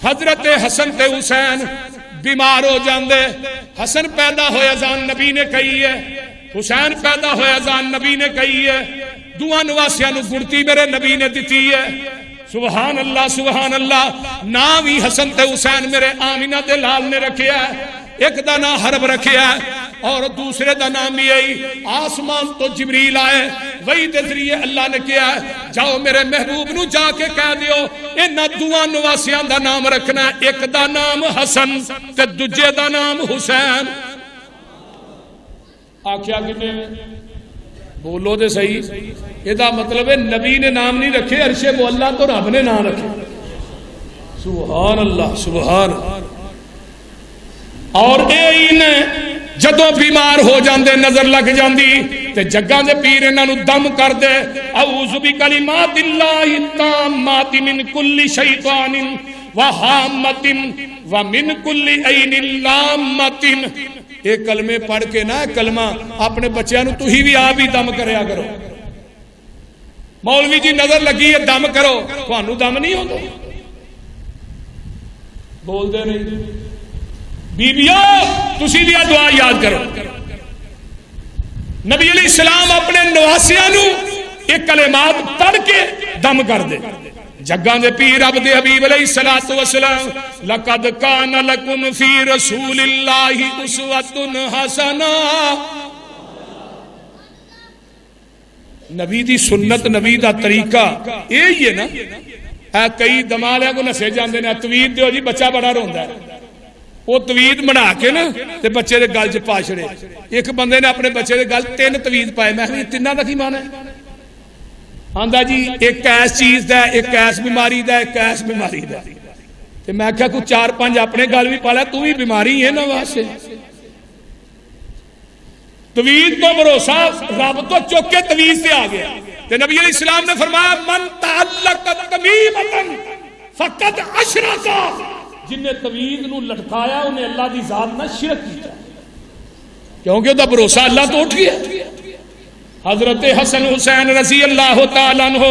حضرت حسن تے حسین بیمار ہو جاندے. حسن پیدا ہویا اذان نبی نے کہی ہے, حسین پیدا ہویا اذان نبی نے کہی ہے, دعا نواسیاں نو گڑتی میرے نبی نے دیتی ہے. سبحان اللہ سبحان اللہ. نام ہی حسن تے حسین میرے آمینہ دے لال نے رکھیا ہے. ایک دا نام حرب رکھیا ہے اور دوسرے دا نام یہی. آسمان تو جبریل آئے, وہی دے ذریعے اللہ نے کیا ہے, جاؤ میرے محبوب نو جا کے کہہ دیو انہاں دعا نواسیاں دا نام رکھنا ہے. ایک دا نام حسن تے دوجے دا نام حسین. آکھیا کنے بولو دے صحیح. یہ دا مطلب ہے نبی نے نام نہیں رکھے, عرش معلا تو رب نے نام رکھے. سبحان اللہ سبحان. اور اے نے جدوں بیمار ہو جاندے نظر لگ جاندی تے جگاں دے پیر انہاں نو دم کر دے. اعوذ بکلمات اللہ التامات من کل شیطان وہامۃ ومن کل عین لامۃ. ایک کلمے پڑھ کے نا کلمہ اپنے بچیاں نو تو ہی بھی آپ ہی دم کریا کرو. مولوی جی نظر لگی ہے دم کرو, تھانوں دم نہیں ہوتا. بول دے نہیں بیبیوں تسی بھی دعا یاد کرو. نبی علیہ السلام اپنے نواسیاں نو ایک کلمات پڑھ کے دم کر دے. جگاں دے پیر عبد حبیب علیہ الصلوۃ والسلام لقد کان لکم فی رسول اللہ اسوۃ حسنہ. نبی دی سنت نبی دا طریقہ یہی ہے نا. کئی دمالے کو نسے جاندے نے توید دیو جی بچہ بڑا روندا ہے, وہ توید بنا کے نا تے بچے دے گل چ پا چھڑے. ایک بندے نے اپنے بچے دے گل 3 توید پائے. میں تیناں دا کی معنی ہے؟ آندا جی ایک ایس چیز دا, ایک ایس بیماری دا, ایک ایس بیماری دا. تے میں کہا کوئی 4-5 اپنے گل بھی پالا, تو بھی بیماری ہے نا. واسطے توید تو بھروسہ رب تو چوک کے توید سے آ گیا. تے نبی علیہ السلام نے فرمایا من تعلق تمیمۃ فقد اشرک. جن نے توید نو لٹکایا انہیں اللہ دی ذات نہ شرک کیا, کیونکہ وہ بھروسہ اللہ تو اٹھ گیا. حضرت حسن حسین رضی اللہ تعالیٰ عنہ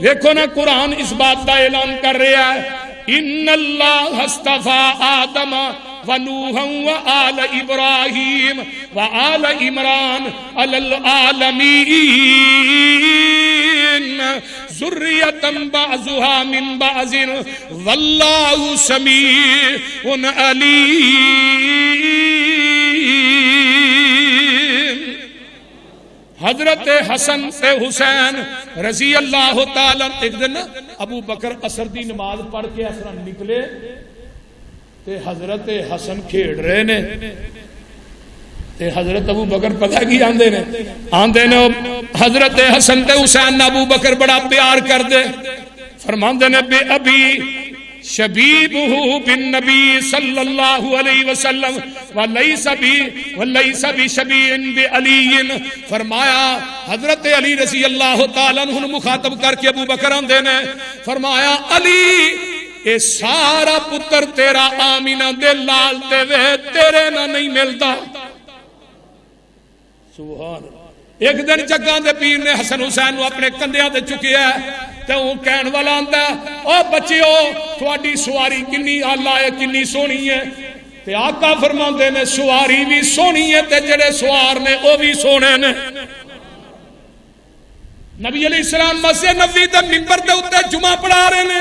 دیکھو نا قرآن اس بات کا اعلان کر رہا ہے, ان اللہ اصطفیٰ آدم ونوحا وآل ابراہیم وآل عمران علی العالمین ذریۃ بعضها من بعض واللہ سمیع علیم. حضرت حسن سے حسین رضی اللہ تعالیٰ. ایک دن ابو بکر عصر دی نماز پڑھ کے اثر نکلے تے حضرت حسن کھیڑ رہے نے. تے حضرت ابو بکر پتہ کی آندے نے حضرت حسن تے حسین ابو بکر بڑا پیار کر دے. فرماندے نے بے ابی شبیبہ بالنبی صلی اللہ علیہ وسلم ولیس بشبیع بعلی. فرمایا حضرت علی رضی اللہ تعالیٰ عنہ مخاطب کر کے ابو بکر آندے نے فرمایا علی اے سارا پتر تیرا آمینہ دے لال تے وے تیرے نہ نہیں ملتا. سبحان اللہ. ایک دن جگاں دے پیر نے حسن حسین نو اپنے کندھیاں تے چکیا تے وہ کہن والا آندا او بچیو تھوڑی سواری کنی آلہ ہے کنی سونی ہے. تے آقا فرماندے نے سواری بھی سونی ہے تے جڑے سوار نے او بھی سونے نے. نبی علیہ السلام مسجد نبوی تے منبر دے اوتے جمعہ پڑھا رہے نے.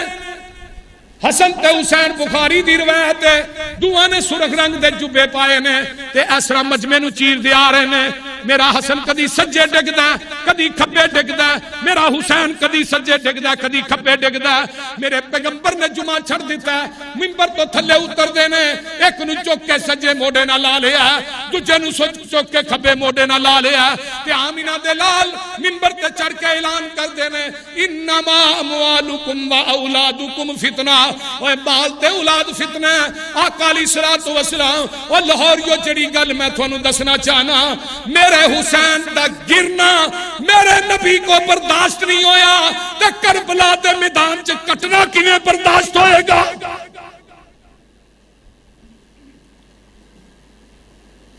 حسن تے حسین بخاری دی روایت ہے, دوواں نے سرخ رنگ دے جبے پائے نے تے اسرا مجمع نو چیر دے آ رہے نے. میرا حسن کدی سجے ڈگدا کدی کھبے ڈگدا, میرا حسین کدی سجے ڈگدا کدی کھبے ڈگدا. میرے پیغمبر نے جمعہ چھڑ دیتا ہے, منبر تو تھلے اتر دے نے, ایک نو چوک کے سجے موڈے نہ لا لیا, دوجے نو چوک کے کھبے موڈے نہ لا لیا. تے آمینہ دے لال منبر تے چڑھ کے اعلان کر دے نے انما اموالکم و اولادکم فتنہ. اوے بال تے اولاد فتنہ. آقا علیہ الصلوۃ والسلام او لاہوریو جڑی گل میں تھانوں دسنا چاہنا, میرے حسین دا گرنا میرے نبی کو برداشت نہیں ہویا تے کربلا دے میدان چ کٹنا کیویں برداشت ہوئے گا.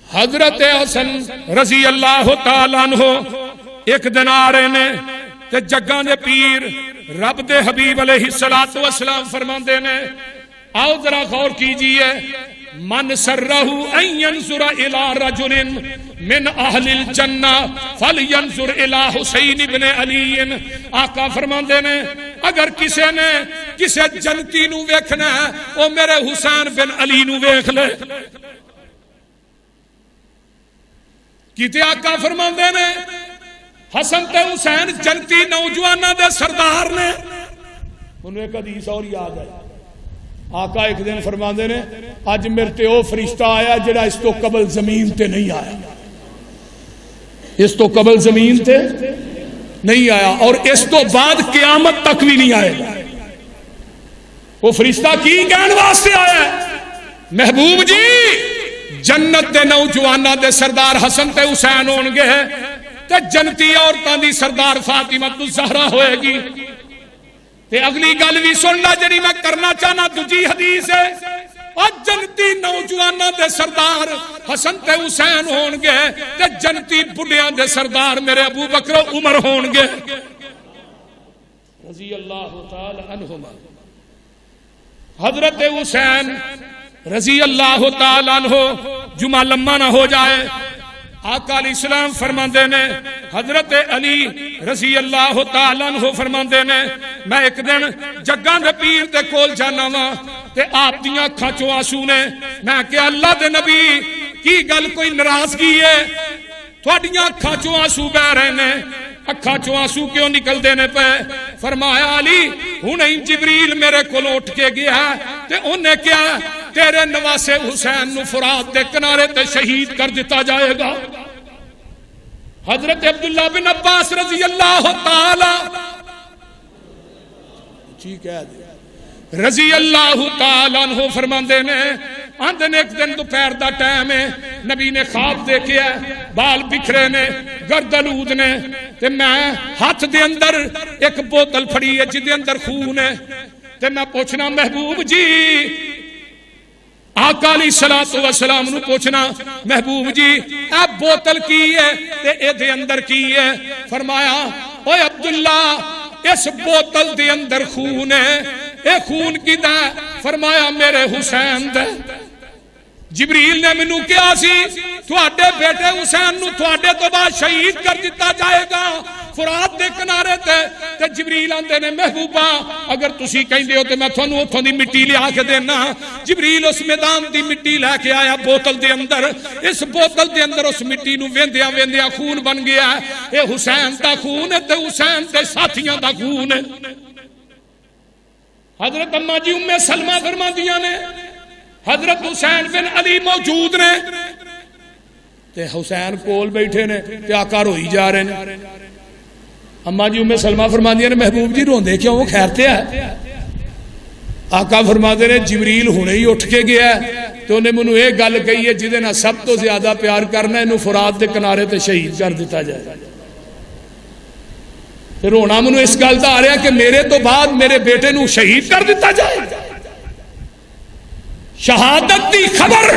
حضرت حسن رضی اللہ تعالیٰ عنہ ایک دن آ رہے نے تے جگاں دے پیر رب دے حبیب علیہ الصلوۃ والسلام فرماندے نے آؤ ذرا غور کیجئے، من سرہ ان ینظر الی رجل من اہل الجنہ فلینظر الی حسین بن علی۔ آقا فرماندے نے اگر کسے نے کسے جنتی نو ویکھنا ہے وہ میرے حسین بن علی نو ویکھ لے۔ کیتے آقا فرماندے نے حسن تے حسین جنتی نوجوانہ دے سردار نے۔ انہوں ایک حدیث اور یاد ہے، آقا ایک دن فرماندے نے اج میرے تے او فرشتہ آیا جڑا اس تو قبل زمین تے نہیں آیا، اس تو قبل زمین تے نہیں آیا اور اس تو بعد قیامت تک بھی نہیں آئے گا۔ وہ فرشتہ کی کہنے واسطے آیا ہے؟ محبوب جی جنت دے نوجوانہ دے سردار حسن تے حسین ہون گے تے جنتی عورتاں دی سردار فاطمہ الزہرا ہوئے گی۔ تے اگلی گل بھی سننا جڑی میں کرنا چاہنا دوجی حدیث ہے، اور جنتی نوجوانہ دے سردار حسن تے حسین ہون گے تے جنتی بڑھیاں دے سردار میرے ابو بکر و عمر ہون گے رضی اللہ تعالی عنہما۔ حضرت حسین رضی اللہ تعالی عنہ، جمعہ لمبا نہ ہو جائے، آقا علیہ السلام فرماندے نے حضرت علی رضی اللہ تعالیٰ عنہ فرماندے نے میں ایک دن جگاں دے پیر دے کول جانا وا تے آپ دیاں اکھاں چوں آنسو نے۔ میں کہ اللہ دے نبی کی گل کوئی ناراضگی ہے؟ تھوڑیاں اکھاں چوں آنسو بہ رہے نے، اکھاں چوں آنسو کیوں نکل دینے پہ؟ فرمایا علی ہنے جبریل میرے کول اٹھ کے گیا تے انہیں کیا تیرے نواسے حسین نو فرات دے کنارے تے شہید کر دیتا جائے گا۔ حضرت عبداللہ بن عباس رضی اللہ تعالی رضی اللہ تعالی عنہ فرماندے نے آندن ایک دن دوپہر دا ٹائم ہے، نبی نے خواب دیکھیا بال بکھرے نے گردلود نے تے میں ہاتھ دے اندر ایک بوتل پھڑی ہے جدے اندر خون ہے تے میں پوچھنا محبوب جی، آقا علیہ الصلوۃ والسلام نو پوچھنا محبوب جی اے بوتل کی ہے تے اے دے اندر کی ہے؟ فرمایا اوے عبداللہ اس بوتل دے اندر خون ہے، اے خون کی دا؟ فرمایا میرے حسین دے۔ جبریل نے منو کیا سی تواڈے بیٹے حسین نو تواڈے تو بعد شہید کر دیتا جائے گا فرات دے کنارے تے جبریل آندے نے محبوبہ اگر تسی کہندے ہو تے میں تھانوں اوتھوں دی مٹی لیا کے دینا۔ جبریل اس میدان دی مٹی لے کے آیا بوتل دے اندر، اس بوتل دے اندر اس مٹی نو ویندیاں ویندیاں خون بن گیا۔ اے حسین دا خون ہے تے حسین دے ساتھیاں دا خون ہے۔ حضرت اماں جی ام سلمہ فرماندیاں نے حضرت حسین بن علی موجود نے تے حسین کول بیٹھے نے تے آقا روئی جا رہے نے۔ اماں جی ام سلمہ فرماندیاں نے محبوب جی روندے کیوں، وہ خیر تے ہے؟ آقا فرماندے نے جبریل ہونے ہی اٹھ کے گیا تو انہیں منو ایک گل کہی ہے جدے نہ سب تو زیادہ پیار کرنا ہے انہوں فرات دے کنارے تے شہید کر دیتا جائے۔ پھر رونا منو اس گل دا آ رہا کہ میرے تو بعد میرے بیٹے نو شہید کر دیتا جائے۔ شہادت دی خبر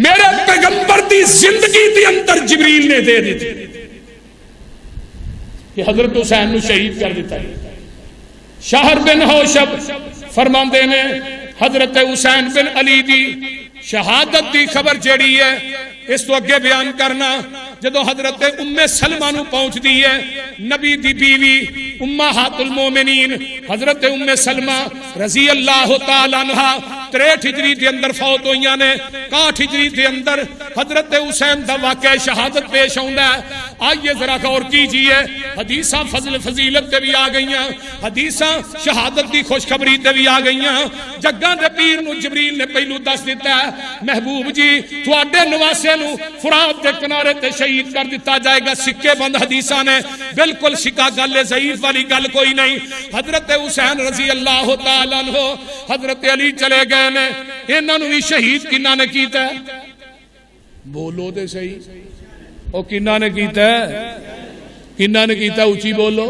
میرے پیغمبر دی زندگی دی اندر جبریل نے دے دی تھی کہ حضرت حسین نو شہید کر دیتا ہے۔ شہر بن حوشب فرماندے نے حضرت حسین بن علی دی شہادت دی خبر جیڑی ہے اس تو اگے بیان کرنا جدو حضرت ام سلمہ نو پہنچ دی ہے نبی دی بیوی امہات المومنین حضرت ام سلمہ رضی اللہ تعالیٰ عنہ 63 ہجری دے اندر فوت ہوئیاں نے، 61 ہجری دے اندر حضرت حسین دا واقعہ شہادت پیش ہوندا ہے۔ آئیے ذرا غور کیجئے حدیثاں فضل فضیلت تے بھی آ گئیاں، حدیثاں شہادت دی خوشخبری تے بھی آ گئیاں۔ جگاں دے پیر نو جبریل نے پہلو دس دیتا ہے محبوب جی تواڈے نواسے نو فرات دے کنارے تے شہید کر دیتا جائے گا۔ سکے بند حدیثاں نے بالکل سکا گل ضعیف والی گل کوئی نہیں۔ حضرت حسین رضی اللہ تعالیٰ عنہ حضرت علی چلے گئے نے، انہاں نو بھی شہید کنہاں نے کیتا ہے؟ بولو تے صحیح، او کنہاں نے کیتا ہے؟ کنہاں نے کیتا ہے؟ اونچی بولو۔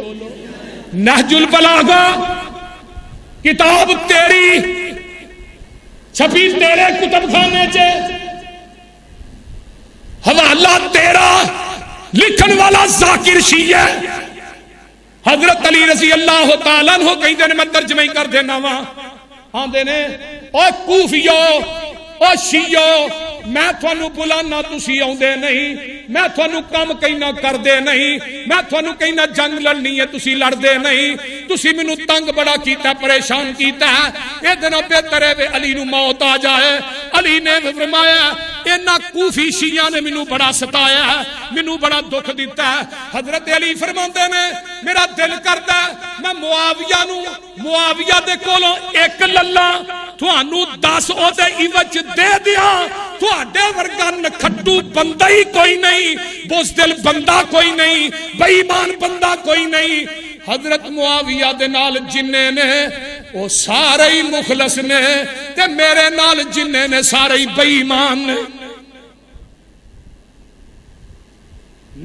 نہج البلاغہ کتاب تیری چھپی تیرے کتب خانے چے، حوالہ تیرا، لکھن والا ذاکر شیعہ حضرت علی رضی اللہ تعالیٰ عنہ کہیں دن میں ترجمہ ہی کر دینا وہاں۔ آندے نے او کوفیو او شیعو میں تھانوں بلانا تسی آندے نہیں، میں تھانوں کم کہنا کردے نہیں، میں تھانوں کہنا جنگ لڑنی ہے تسی لڑدے نہیں، تسی مینوں تنگ بڑا کیتا پریشان کیتا ہے، اے دن بہتر ہے علی نو موت آ جائے۔ علی نے فرمایا اینا کوفی شیعہ نے مینوں بڑا ستایا ہے، مینوں بڑا دکھ دیتا ہے۔ حضرت علی فرماندے نے میرا دل کردا ہے میں معاویہ دے کولوں ایک للا تھانوں 10 او دے عوض دے دیاں، تھوڑے ورگا نکھٹو بندہ ہی کوئی نہیں، بزدل بندہ کوئی نہیں، بے ایمان بندہ کوئی نہیں۔ حضرت معاویہ دے نال جننے نے وہ سارے ہی مخلص نے تے میرے نال جننے نے سارے ہی بے ایمان نے۔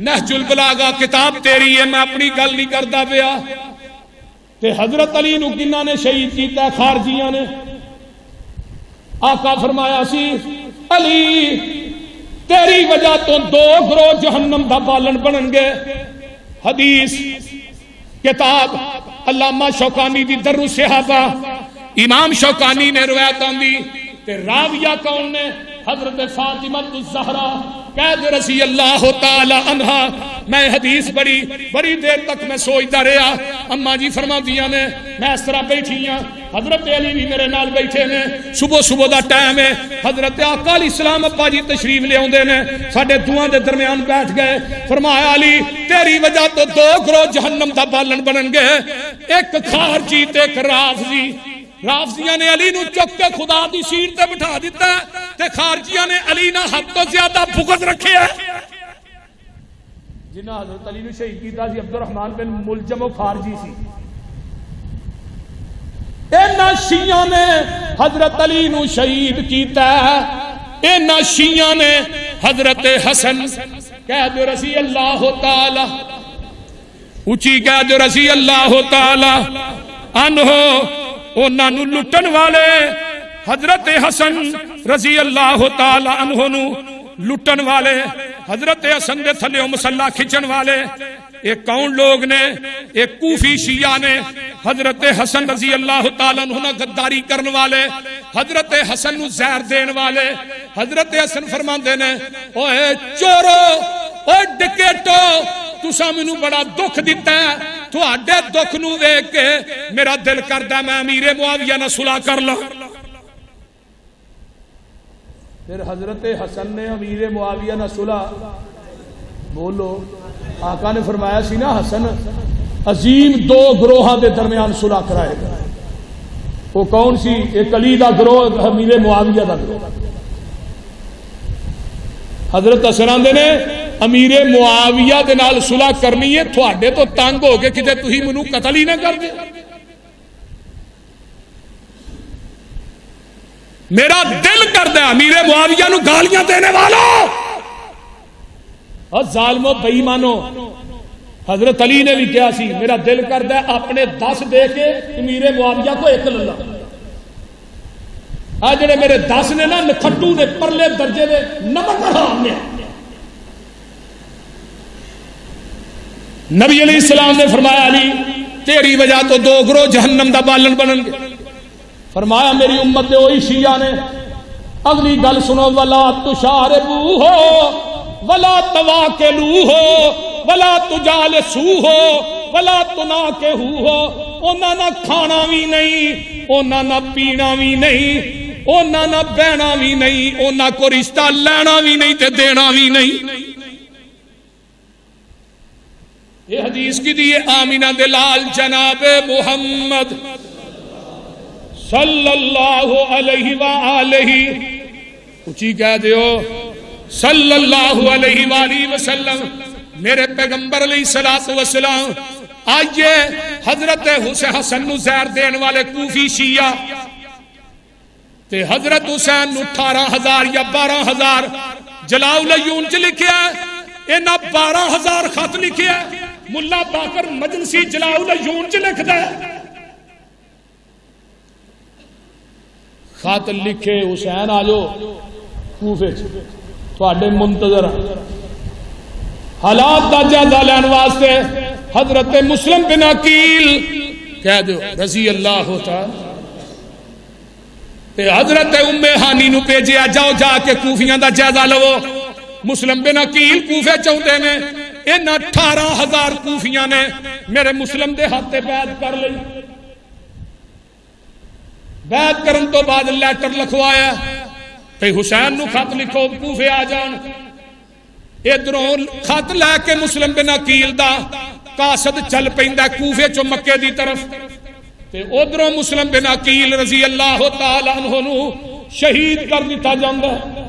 نہج البلاغہ کتاب تیری ہے، میں اپنی گل نہیں کردا پیا۔ تے حضرت علی نو کنہاں نے شہید کیتا ہے؟ خارجیاں نے۔ آقا فرمایا سی علی تیری وجہ تو 2 گروہ جہنم دا بالن بنن گے۔ حدیث کتاب علامہ شوکانی دی در الصحابہ امام شوکانی نے روایت آندی تے راویہ کون نے؟ حضرت فاطمہ الزہرا قید رضی اللہ تعالی عنہ۔ میں حدیث بڑی دیر تک میں سوچتا رہا۔ اماں جی فرما دیا نے میں اس طرح بیٹھی ہاں، حضرت علی بھی میرے نال بیٹھے نے، صبح دا ٹائم ہے، حضرت آقا علیہ السلام ابا جی تشریف لے آندے نے، ساڈے دعاں دے درمیان بیٹھ گئے۔ فرمایا علی تیری وجہ تو 2 گروہ جہنم دا بالن بنن گے، ایک خارجی تے ایک رافضی۔ رافضیاں نے علی نو چک کے خدا دی سیٹ تے بٹھا دیتا ہے تے خارجیاں نے علی نہ حد تو زیادہ بغض رکھے ہے۔ جنہاں حضرت علی نو شہید کیتا سی عبد الرحمن بن ملجم و خارجی سی۔ اینا شیعہ نے حضرت علی نو شہید کیتا ہے، اینا شیعہ نے حضرت حسن قید رضی اللہ تعالی اونچی قید رضی اللہ تعالی عنہ انہاں نو لٹن والے، حضرت حسن رضی اللہ تعالی عنہ نو لٹن والے، حضرت حسن دے تھلے مسلح کھچن والے، ایک کون لوگ نے؟ ایک کوفی شیعہ نے حضرت حسن رضی اللہ تعالی عنہ نے غداری کرن والے، حضرت حسن نو زہر دین والے۔ حضرت حسن فرماندے نے اوے چورو، اوے ڈکیٹو، تساں مینوں بڑا دکھ دیتا ہے، تہاڈے دکھ نو ویکھ کے میرا دل کردا میں امیر معاویہ نال صلح کر لاں۔ پھر حضرت حسن نے امیر معاویہ نال صلح، بولو آقا نے فرمایا سی نا حسن عظیم 2 گروہاں دے درمیان صلح کرائے گا۔ وہ کون سی؟ ایک علی دا گروہ، امیر معاویہ دا گروہ۔ حضرت حسن آندے نے امیر معاویہ دے نال صلح کرنی ہے، تھوڑے تو تنگ ہو گئے کہ تسی منوں قتل ہی نہ کر دے۔ میرا دل کردا ہے امیر معاویہ نو گالیاں دینے والوں اور ظالموں بے ایمانوں۔ حضرت علی نے بھی کیا سی میرا دل کردا ہے اپنے 10 دے کے امیر معاویہ کو 1 للا۔ آ جڑے میرے 10 نے نا نکھٹو نے پرلے درجے دے نمک حرام نے۔ نبی علیہ السلام نے فرمایا علی تیری وجہ تو 2 گروہ جہنم دا بالن بنن گے۔ فرمایا میری امت دے وہی شیعہ نے۔ اگلی گل سنو، ولا تشاربو ہو ولا تواکلو ہو ولا تجالسو ہو ولا تناکہو ہو۔ انہاں نہ کھانا بھی نہیں، انہاں نہ پینا بھی نہیں، انہاں نہ بہنا بھی نہیں، انہاں کو رشتہ لینا بھی نہیں تے دینا بھی نہیں۔ یہ حدیث کی دیئے آمینہ دلال جناب محمد صلی اللہ علیہ وآلہ، اچھی کہہ دیو صلی اللہ علیہ وآلہ وسلم، میرے پیغمبر علیہ السلام۔ آئیے حضرت حسن نو زہر دین والے کوفی شیعہ تے حضرت حسین نو 18,000 یا 12,000 جلاؤ العیون چ لکھیا ہے، انہاں 12,000 خط لکھیا ہے۔ ملا باقر مجلسی جلاؤ العیون چ لکھدا ہے، خط لکھے حسین آجو کوفے تھوڑے منتظر حالات دا جائزہ لین واسطے حضرت مسلم بن عقیل کہہ دو رضی اللہ تعالی تے حضرت ام ہانی نو بھیجیا جاؤ جا کے کوفیاں دا جائزہ لو. مسلم بن عقیل کوفے چاہتے نے ان 18,000 کوفیاں نے میرے مسلم دے ہاتھ بیعت کر لئی. بیعت کرن تو بعد لیٹر لکھوایا تے حسین نو خط لکھو کوفے آ جان. ادھروں خط لے کے مسلم بن عقیل دا قاصد چل پیندا کوفے چوں مکے دی طرف تے ادھروں مسلم بن عقیل رضی اللہ تعالی عنہ نو شہید کر دتا جاندا ہے.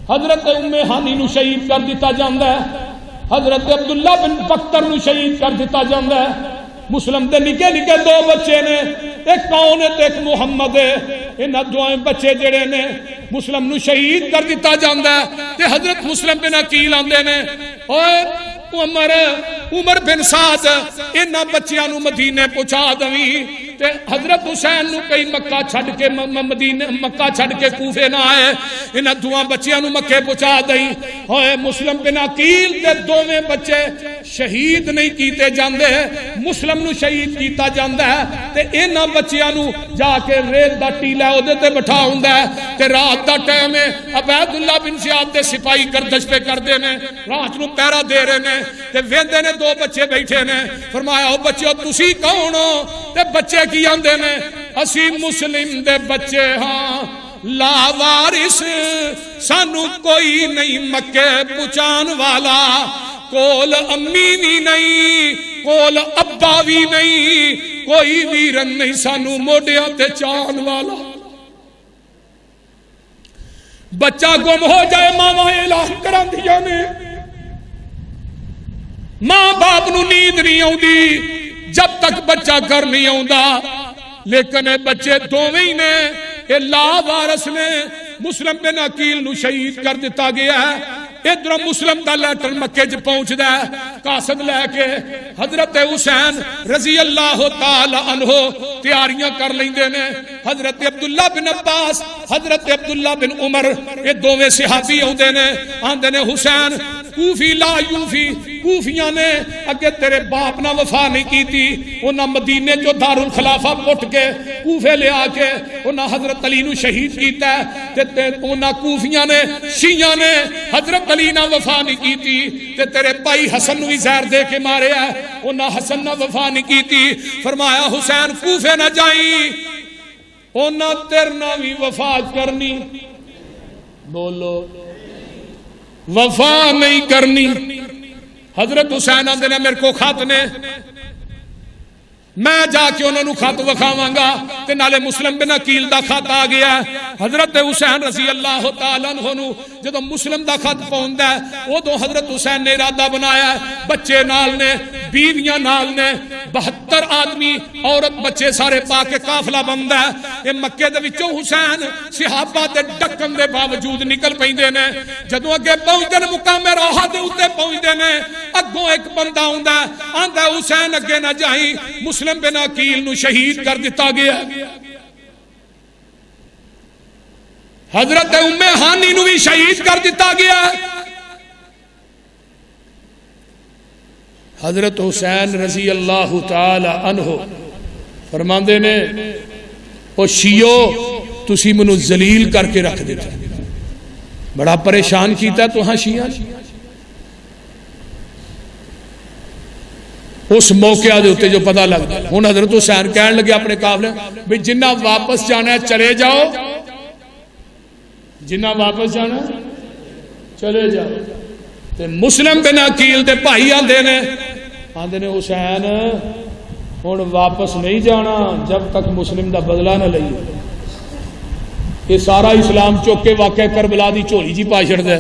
حضرت ام ہانی نو شہید کر دتا جاندا ہے. حضرت عبداللہ بن بختر نو شہید کر دتا جاندا ہے. مسلم دے نکے نکے 2 بچے نے ایک کون ہے تے ایک محمد ہے. انہاں دوئیں بچے جڑے نے مسلم نو شہید کر دتا جاندا ہے. تے حضرت مسلم بن عقیل آندے نے اور عمر بن سعد انہاں بچیاں نو مدینے پہنچا دویں تے حضرت حسین نو کئی مکہ چھڈ کے مدینے مکہ چھڈ کے کوفے نہ آئے. انہاں دوواں بچیاں نو مکے پہنچا دئی. ہوئے مسلم بن عقیل تے دوویں بچے شہید نہیں کیتے جاندے مسلم نو شہید کیتا جاندا ہے. تے انہاں بچیاں نو جا کے ریت دا ٹیلا اودے تے بٹھا ہوندا ہے تے رات دا ٹائم ہے. عبید اللہ بن زیاد دے سپاہی گردش پہ کردے نے رات نو پہرا دے رہے نے تے ویندے نے 2 بچے بیٹھے نے. فرمایا او بچیو تسی کون ہو؟ تے بچے کی آندے نے اسی مسلم دے بچے ہاں لا وارث سانو کوئی نہیں مکے پہنچان والا. کول امی بھی نہیں کول ابا بھی نہیں کوئی ویرن نہیں سانو موڈیاں تے چان والا. بچہ گم ہو جائے ماں اعلان کران دیا نے ماں باپ نو نیند نہیں آؤندی جب تک بچہ گھر نہیں آؤندا. لیکن بچے دوویں نے اے لا وارث نے. مسلم بن عقیل نو شہید کر دیتا گیا ہے. ادھر مسلم دا لیٹر مکے چ پہنچدا ہے قاصد لے کے. حضرت حسین رضی اللہ تعالی عنہ تیاریاں کر لیندے نے. حضرت عبداللہ بن عباس حضرت عبداللہ بن عمر یہ دوویں صحابی ہوندے نے. آندے نے حسین کوفی لا یوفی کوفیاں نے اگے تیرے باپ نہ وفا نہیں کیتی. انہاں مدینے جو دارالخلافہ پٹ کے کوفے لے آ کے انہاں حضرت علی نو شہید کیتا ہے. تے انہاں کوفیاں نے شیعہ نے حضرت علی نہ وفا نہیں کیتی تے تیرے بھائی حسن نو زہر دے کے مارے ہے. انہاں حسن نہ وفا نہیں کیتی. فرمایا حسین کوفے نہ جائیں انہاں تیرے نہ بھی وفا کرنی. بولو وفا نہیں کرنی. حضرت حسین آندے نے میرے کو خط نے میں جا کے انہوں نے خط وکھاواں گا تے نالے مسلم بن عقیل دا خط آ گیا. حضرت حسین رضی اللہ تعالیٰ عنہ جدو مسلم دا خط پہنچدا ہے ادو حضرت حسین نے ارادہ بنایا بچے نال نے بیویاں نال نے 72 آدمی عورت بچے سارے پا کے قافلہ بندا ہے. اے مکے دے وچوں حسین صحابہ دے ڈکن دے باوجود نکل پیندے نے. جدو اگے پہنچدے نے مقام روحہ دے اوتے پہنچدے نے اگوں ایک بندہ ہوندا ہے آندا حسین اگے نہ جائیں مسلم بن عقیل نو شہید کر دیتا گیا. حضرت ام ہانی نو بھی شہید کر دیتا گیا. حضرت حسین رضی اللہ تعالی عنہ فرماندے نے او شیعو تسی منو ذلیل کر کے رکھ دیتا بڑا پریشان کیتا تو ہاں شیعہ اس موقع دے ہوتے جو پتہ لگتا ہے. ہن حضرت حسین کہنے لگے اپنے قافلے بھی جنہ واپس جانا ہے چلے جاؤ جنہ واپس جانا ہے چلے جاؤ. تے مسلم بن عقیل دے بھائی آندے نے حسین ہن واپس نہیں جانا جب تک مسلم دا بدلہ نہ لئیے. یہ سارا اسلام چوک کے واقع کربلا دی چولی جی پا چھڑ دے.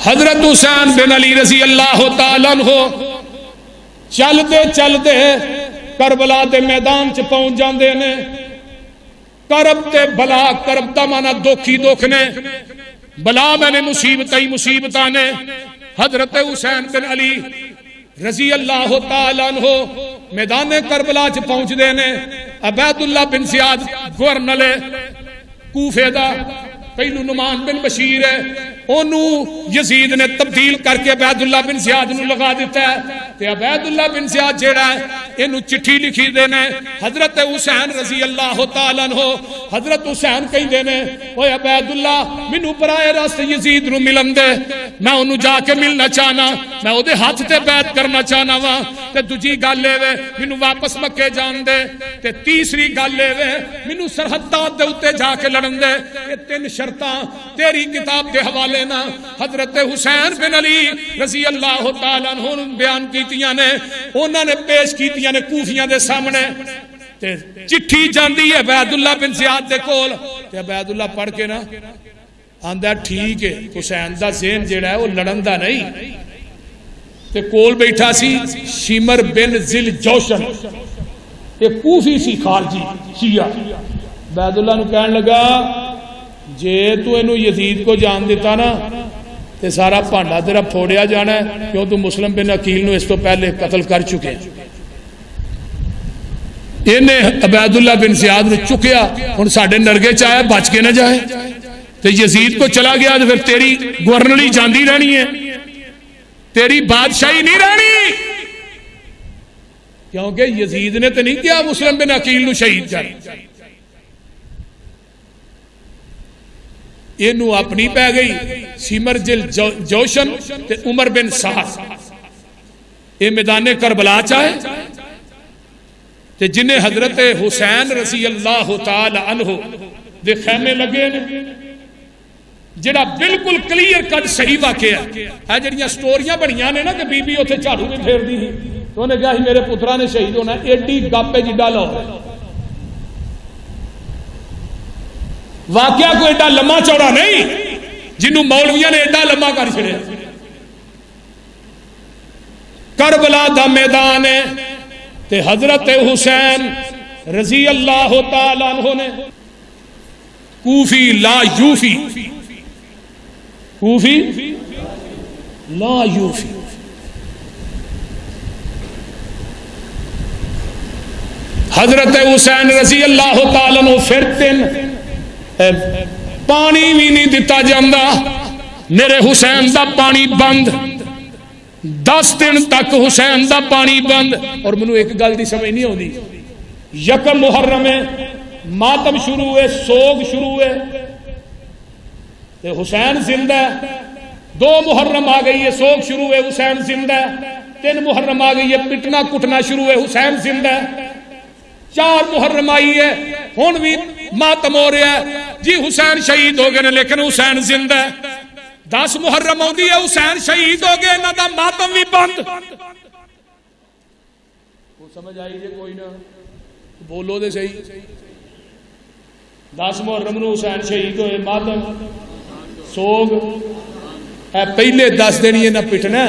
حضرت حسین بن علی رضی اللہ تعالیٰ عنہ چل دے کربلا دے میدان چ پہنچ جاندے نے. کرب تے بلا کرب دا مانا دکھی دکھ نے بلا میں نے مصیبت ہی مصیبتاں نے. حضرت حسین بن علی رضی اللہ تعالیٰ عنہ میدان کربلا چ پہنچ دے نے. عبید اللہ بن زیاد گورنر کوفے دا پہلو نعمان بن بشیر ہے انہوں یزید نے تبدیل کر کے عبید اللہ بن زیاد نو لگا دیتا ہے تے عبید اللہ بن زیاد جیڑا ہے انہوں چٹھی لکھی دینے حضرت حسین رضی اللہ تعالیٰ عنہ حضرت حسین کہیں دینے اوے عبید اللہ منو برائے راست یزید نو ملن دے میں انہوں جا کے ملنا چاہنا میں او دے ہاتھ تے بیعت کرنا چاہنا وا تے دوجی گل لے وے منو واپس مکے جان دے تے تیسری گل لے وے منو سرحداں دے اوتے جا کے لڑن دے یہ 3 شرطاں تیری کتاب دے حوالے نا حضرت حسین بن علی رضی اللہ تعالیٰ عنہ بیان کیتیاں نے انہوں نے پیش کیتیاں نے کوفیاں دے سامنے تے چٹھی جاندی ہے عبید اللہ بن زیاد دے کول تے عبید اللہ پڑھ کے نا آندہ ٹھیک ہے حسین دا ذہن جیڑا ہے وہ لڑن دا نہیں تے کول بیٹھا سی شمر بن ذل جوشن ایک کوفی سی خارجی شیعہ عبید اللہ نو کہنے لگا جے تو انہوں یزید کو جان دیتا نا تے سارا پانڈا تیرا پھوڑیا جانا ہے کیوں تو مسلم بن عقیل نو اس تو پہلے قتل کر چکے ہیں انہیں عبید اللہ بن زیاد نے چکیا ان ساڑھے نرگے چاہے بچ کے نہ جائے تے یزید کو چلا گیا تو پھر تیری گورنری جاندی رہنی ہے تیری بادشاہی نہیں رہنی کیونکہ یزید نے تو نہیں کیا مسلم بن عقیل نو شہید کر انہوں اپنی پہ گئی سیمر جل جوشن تے عمر بن سعد یہ میدان کربلا چاہے تے جنہیں حضرت حسین رضی اللہ تعالی عنہ دے خیمے لگے جڑا بالکل کلیئر کٹ صحیح واقعہ ہے جڑیاں سٹوریاں بنیاں نے نا کہ بی بی اتنے جھاڑو بھی پھیر دی تو انہیں کہا میرے پترا نے شہید ہونا ایڈی گاپے جی ڈالا ہو واقعہ کو ایڈا لمحہ چوڑا نہیں جنہوں مولویاں نے ایڈا لمحہ کر چھڑے کربلا دا میدان ہے تے حضرت حسین رضی اللہ تعالیٰ عنہ نے کوفی لا یوفی کوفی لا یوفی حضرت حسین رضی اللہ تعالیٰ عنہ پھر پانی بھی نہیں دیتا جاندہ میرے حسین دا پانی بند 10 دن تک حسین دا پانی بند اور منو ایک گل دی سمجھ نہیں ہوندی یکم محرم ہے ماتم شروع ہوئے سوگ شروع ہوئے حسین زندہ ہے 2 محرم آ گئی ہے سوگ شروع ہوئے حسین زندہ ہے 3 محرم آ گئی ہے پٹنا کٹنا شروع ہوئے حسین زندہ ہے 4 محرم آئی ہے ہون بھی ماتم ہو رہا ہے جی حسین شہید ہو گئے لیکن حسین زندہ ہے 10 محرم ہوندی ہے حسین شہید ہو گئے نہ دا ماتم بھی بند وہ سمجھ آئی ہے کوئی نہ بولو دے صحیح 10 محرم نو حسین شہید ہوئے ماتم سوگ پہلے 10 دن یہ نہ پٹنا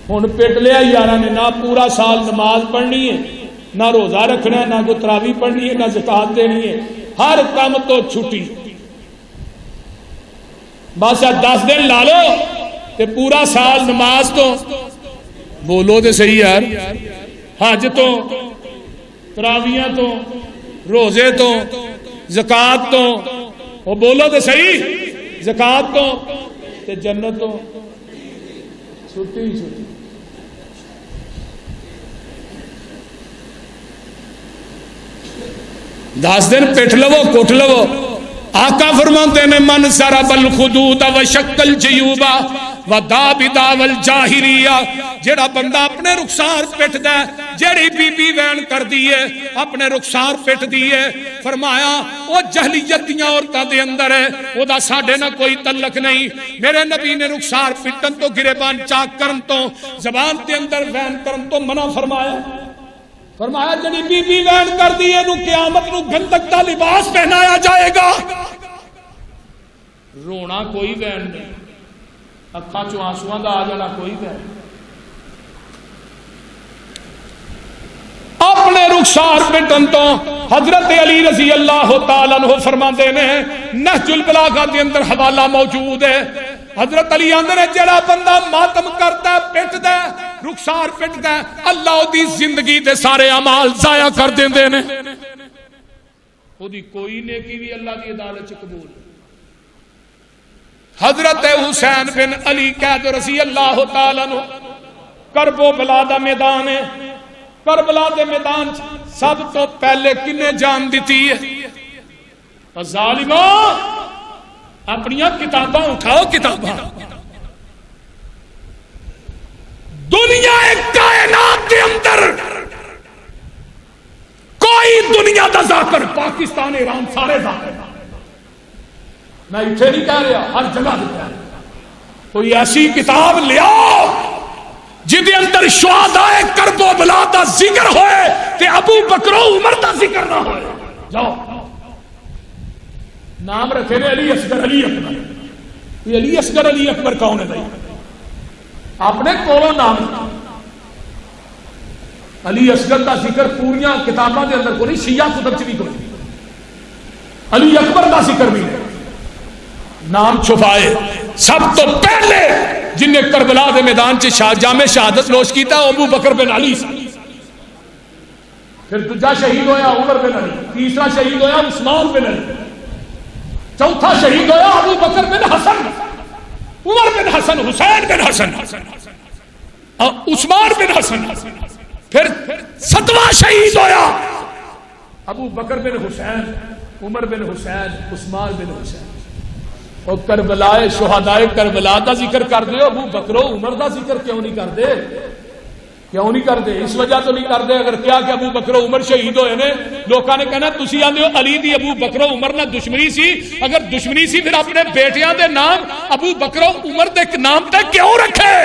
ہن پٹ لیا یارہ نے نہ پورا سال نماز پڑھنی ہے نہ روزہ رکھنا ہے نہ کوئی تراویح پڑھنی ہے نہ زکات دینی ہے ہر کام تو چھٹی بس 10 دن لا لو تے پورا سال نماز تو بولو تے صحیح یار حج تو تراویحاں تو روزے تو زکات تو وہ بولو تے صحیح زکات تو تے جنت تو چھٹی چھٹی 10 دن پٹ لو کٹ لو آقا فرماتے نے من سرب الخدود و شکل جیوبا و دابدا والجاہریہ جڑا بندہ اپنے رخسار پٹ دے جڑی بی بی وین کر دیئے اپنے رخسار پٹ دیئے فرمایا وہ جہلیت دیاں عورتاں دے اندر ہے وہ دا ساڑھے نہ کوئی تعلق نہیں میرے نبی نے رخسار پٹن تو گریبان چاک کرن تو زبان دے اندر وین کرن تو منع فرمایا فرمایا جنی بی بی وین کر دیئے نو قیامت نو گندک دا لباس پہنایا جائے گا رونا کوئی وین نہیں اکھاں چو آنسوان دا آ جانا کوئی وین اپنے رخسار پٹن تو حضرت علی رضی اللہ تعالیٰ عنہ فرماندے نے نہج البلاغہ دے اندر حوالہ موجود ہے حضرت علی اندر جڑا بندہ ماتم کرتا ہے پٹ دے رخسار پٹ دے اللہ دی زندگی دے سارے اعمال ضائع کر دیندے نے وہ دی کوئی نیکی بھی اللہ دی عدالت چ قبول حضرت حسین بن علی قید رضی اللہ تعالی عنہ کرب و بلا دا میدان ہے. کربلا دے میدان سب تو پہلے کنے جان دیتی ہے؟ ظالموں اپنی کتاباں اٹھاؤ. کتاباں دنیا کائنات کے اندر کوئی دنیا دا ذاکر پاکستان ایران سارے ذاکر میں اتنے نہیں کہہ رہا ہر جگہ کہہ رہا کوئی ایسی کتاب لیا جدے اندر شہداء کرب و بلا دا ذکر ہوئے تے ابو بکر و عمر دا ذکر نہ ہوئے. جاؤ نام رکھے نے علی اصغر علی اکبر. یہ علی اصغر علی اکبر کون ہے بھائی؟ آپ نے کولوں نام رکھا. علی اصغر دا ذکر پوریاں کتاباں دے اندر کوئی شیعہ کتب چ بھی کوئی. علی اکبر دا ذکر بھی نہیں. نام چھپائے. سب تو پہلے جن نے کربلا دے میدان چ جام شہادت نوش کیتا ابو بکر بن علی. پھر دوجا شہید ہویا عمر بن علی. تیسرا شہید ہویا عثمان بن علی. چوتھا شہید ہویا ابو بکر بن حسن. عمر بن حسن، حسین بن حسن، عثمان بن حسن. پھر ستواں شہید ہویا ابو بکر بن حسین، عمر بن حسین، عثمان بن حسین. اور کربلائے شہدائے کربلا دا ذکر کر دے ابو بکر و عمر دا ذکر کیوں نہیں کر دے؟ کیوں نہیں کر دے؟ اس وجہ تو نہیں کر دے اگر کیا کہ ابو بکر و عمر شہید ہوئے نے لوکاں نے کہنا تسی آندے ہو علی دی ابو بکر و عمر نہ دشمنی سی. اگر دشمنی سی پھر اپنے بیٹیاں دے نام ابو بکر و عمر دے نام تے کیوں رکھے؟